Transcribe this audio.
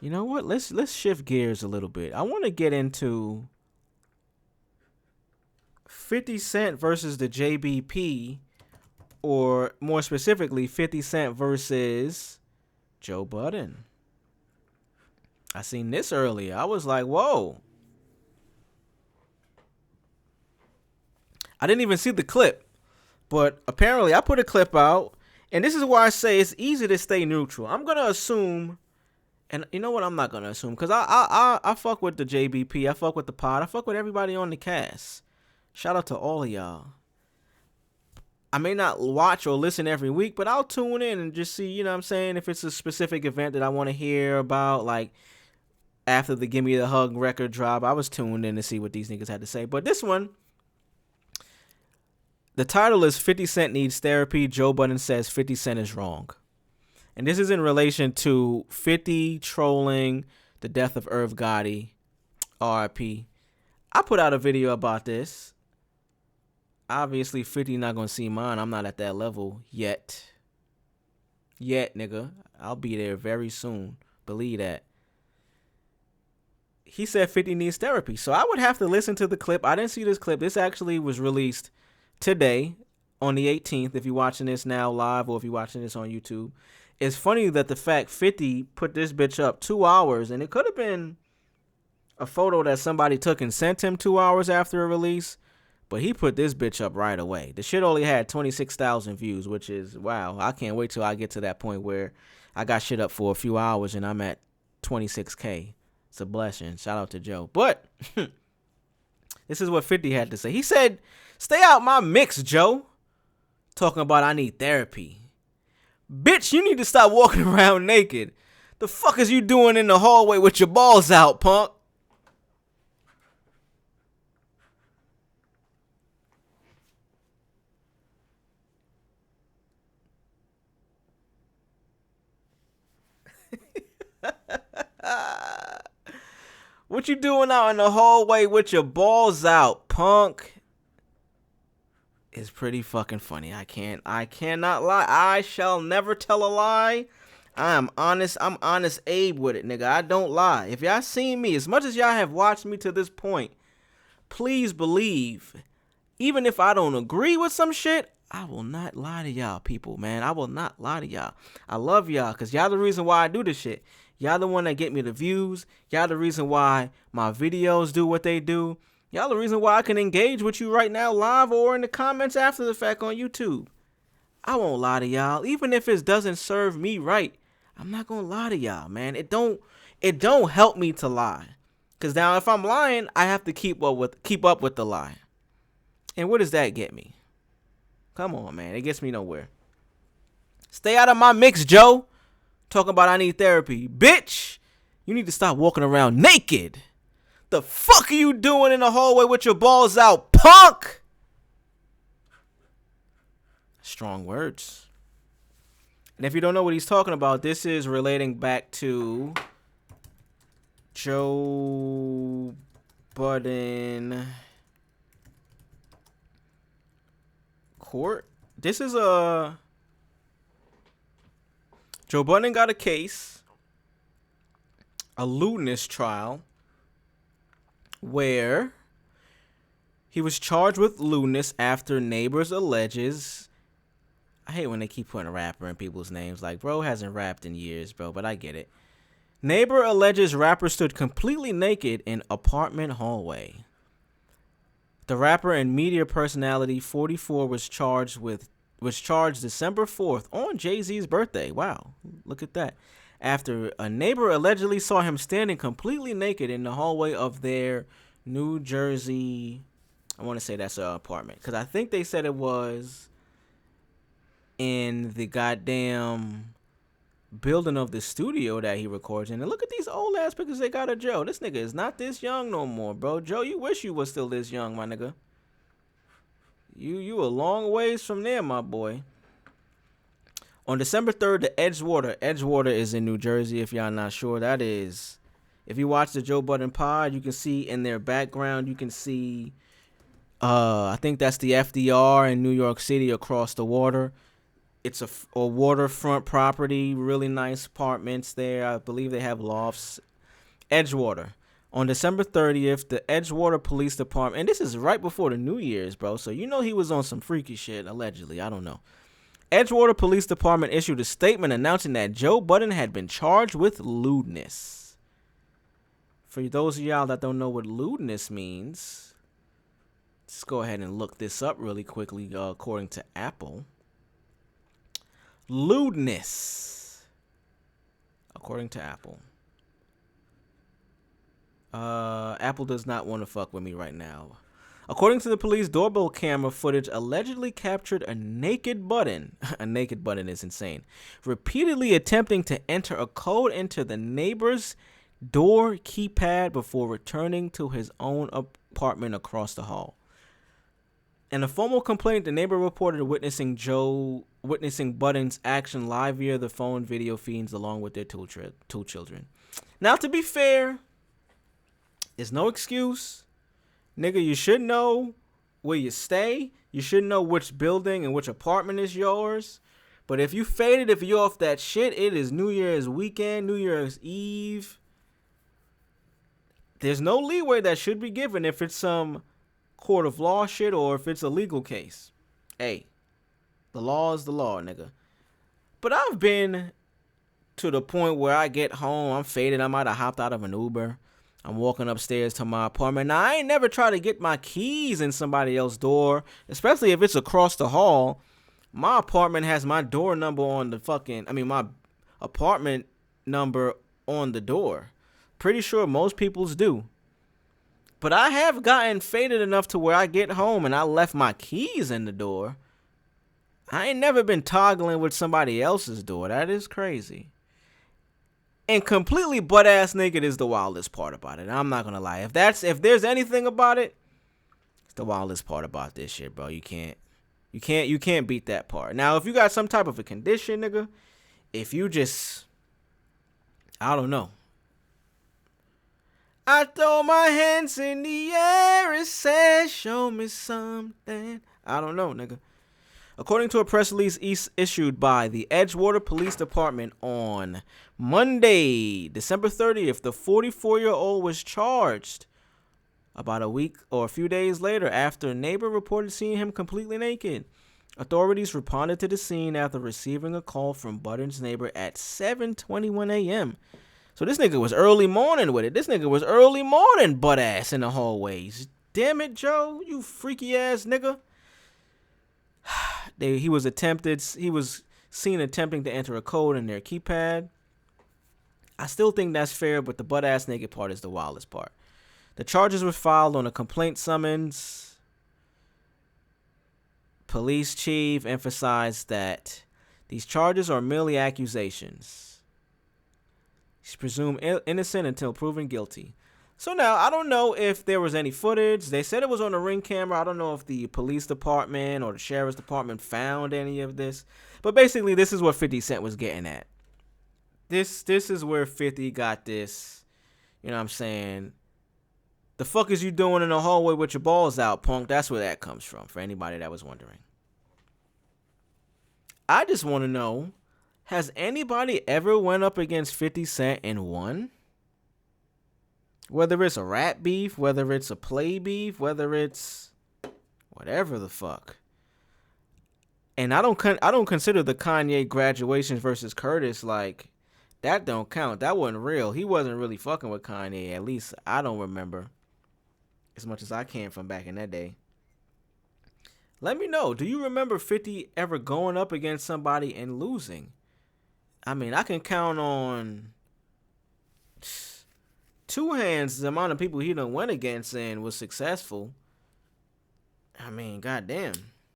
You know what? Let's shift gears a little bit. I want to get into 50 Cent versus the JBP, or more specifically, 50 Cent versus Joe Budden. I seen this earlier. I was like, whoa. I didn't even see the clip, but apparently I put a clip out, and this is why I say it's easy to stay neutral. I'm gonna assume, and you know what? I'm not gonna assume because I fuck with the JBP, I fuck with the pod, I fuck with everybody on the cast. Shout out to all of y'all. I may not watch or listen every week, but I'll tune in and just see, you know what I'm saying, if it's a specific event that I want to hear about, like after the Gimme the Hug record drop, I was tuned in to see what these niggas had to say. But this one, the title is 50 Cent Needs Therapy. Joe Budden says 50 Cent is wrong. And this is in relation to 50 trolling the death of Irv Gotti, RIP. I put out a video about this. Obviously, 50 not going to see mine. I'm not at that level yet. Yet, nigga. I'll be there very soon. Believe that. He said 50 needs therapy. So I would have to listen to the clip. I didn't see this clip. This actually was released today on the 18th. If you're watching this now live or if you're watching this on YouTube. It's funny that the fact 50 put this bitch up 2 hours, and it could have been a photo that somebody took and sent him 2 hours after a release, but he put this bitch up right away. The shit only had 26,000 views, which is, wow, I can't wait till I get to that point where I got shit up for a few hours and I'm at 26K. It's a blessing. Shout out to Joe. But this is what 50 had to say. He said, "Stay out my mix, Joe." Talking about I need therapy. Bitch, you need to stop walking around naked. The fuck is you doing in the hallway with your balls out, punk? What you doing out in the hallway with your balls out, punk? Is pretty fucking funny. I cannot lie. I shall never tell a lie. I'm honest Abe with it, nigga. I don't lie. If y'all seen me, as much as y'all have watched me to this point, please believe, even if I don't agree with some shit, I will not lie to y'all, people, man. I will not lie to y'all. I love y'all because y'all the reason why I do this shit. Y'all the one that get me the views. Y'all the reason why my videos do what they do. Y'all the reason why I can engage with you right now live or in the comments after the fact on YouTube. I won't lie to y'all. Even if it doesn't serve me right, I'm not gonna lie to y'all, man. It don't help me to lie. Cause now if I'm lying, I have to keep up with the lie. And what does that get me? Come on, man. It gets me nowhere. Stay out of my mix, Joe. Talking about I need therapy. Bitch, you need to stop walking around naked. The fuck are you doing in the hallway with your balls out, punk? Strong words. And if you don't know what he's talking about, this is relating back to Joe Budden court. This is Joe Budden got a case, a lewdness trial, where he was charged with lewdness after neighbors alleges. I hate when they keep putting a rapper in people's names. Like, bro hasn't rapped in years, bro, but I get it. Neighbor alleges rapper stood completely naked in apartment hallway. The rapper and media personality 44 was charged December 4th on Jay-Z's birthday. Wow, look at that. After a neighbor allegedly saw him standing completely naked in the hallway of their New Jersey, I want to say that's an apartment, because I think they said it was in the goddamn building of the studio that he records in. And look at these old ass pictures they got of Joe. This nigga is not this young no more, bro. Joe, you wish you was still this young, my nigga. You a long ways from there, my boy. On December 3rd, the Edgewater is in New Jersey, if y'all not sure. That is, if you watch the Joe Budden pod, you can see in their background, you can see, I think that's the FDR in New York City across the water. It's a waterfront property, really nice apartments there. I believe they have lofts. Edgewater. On December 30th, the Edgewater Police Department, and this is right before the New Year's, bro, so you know he was on some freaky shit, allegedly. I don't know. Edgewater Police Department issued a statement announcing that Joe Budden had been charged with lewdness. For those of y'all that don't know what lewdness means, let's go ahead and look this up really quickly according to Apple. Lewdness, according to Apple. Apple does not want to fuck with me right now. According to the police, doorbell camera footage allegedly captured a naked Budden. A naked Budden is insane. Repeatedly attempting to enter a code into the neighbor's door keypad before returning to his own apartment across the hall. In a formal complaint, the neighbor reported witnessing Budden's action live via the phone video feeds along with their two children. Now, to be fair, there's no excuse. Nigga, you should know where you stay. You should know which building and which apartment is yours. But if you faded, if you're off that shit, it is New Year's weekend, New Year's Eve. There's no leeway that should be given if it's some court of law shit or if it's a legal case. Hey, the law is the law, nigga. But I've been to the point where I get home, I'm faded, I might have hopped out of an Uber. I'm walking upstairs to my apartment. Now, I ain't never try to get my keys in somebody else's door, especially if it's across the hall. My apartment has my door number on the my apartment number on the door. Pretty sure most people's do. But I have gotten faded enough to where I get home and I left my keys in the door. I ain't never been toggling with somebody else's door. That is crazy. And completely butt-ass naked is the wildest part about it. I'm not gonna lie. If there's anything about it, it's the wildest part about this shit, bro. You can't beat that part. Now, if you got some type of a condition, nigga, if you just, I don't know. I throw my hands in the air and say, show me something. I don't know, nigga. According to a press release issued by the Edgewater Police Department on Monday, December 30th, the 44-year-old was charged about a week or a few days later after a neighbor reported seeing him completely naked. Authorities responded to the scene after receiving a call from Budden's neighbor at 7:21 a.m. So this nigga was early morning with it. This nigga was early morning butt ass in the hallways. Damn it, Joe, you freaky ass nigga. He was seen attempting to enter a code in their keypad. I still think that's fair, but the butt-ass naked part is the wildest part. The charges were filed on a complaint summons. Police chief emphasized that these charges are merely accusations. He's presumed innocent until proven guilty. So now, I don't know if there was any footage. They said it was on a Ring camera. I don't know if the police department or the sheriff's department found any of this. But basically, this is what 50 Cent was getting at. This is where 50 got this, you know what I'm saying? The fuck is you doing in the hallway with your balls out, punk? That's where that comes from, for anybody that was wondering. I just want to know, has anybody ever went up against 50 Cent and won? Whether it's a rap beef, whether it's a play beef, whether it's whatever the fuck. And I don't consider the Kanye graduations versus Curtis like that don't count. That wasn't real. He wasn't really fucking with Kanye. At least I don't remember as much as I can from back in that day. Let me know. Do you remember 50 ever going up against somebody and losing? I mean, I can count on two hands the amount of people he done went against and was successful. I mean, goddamn.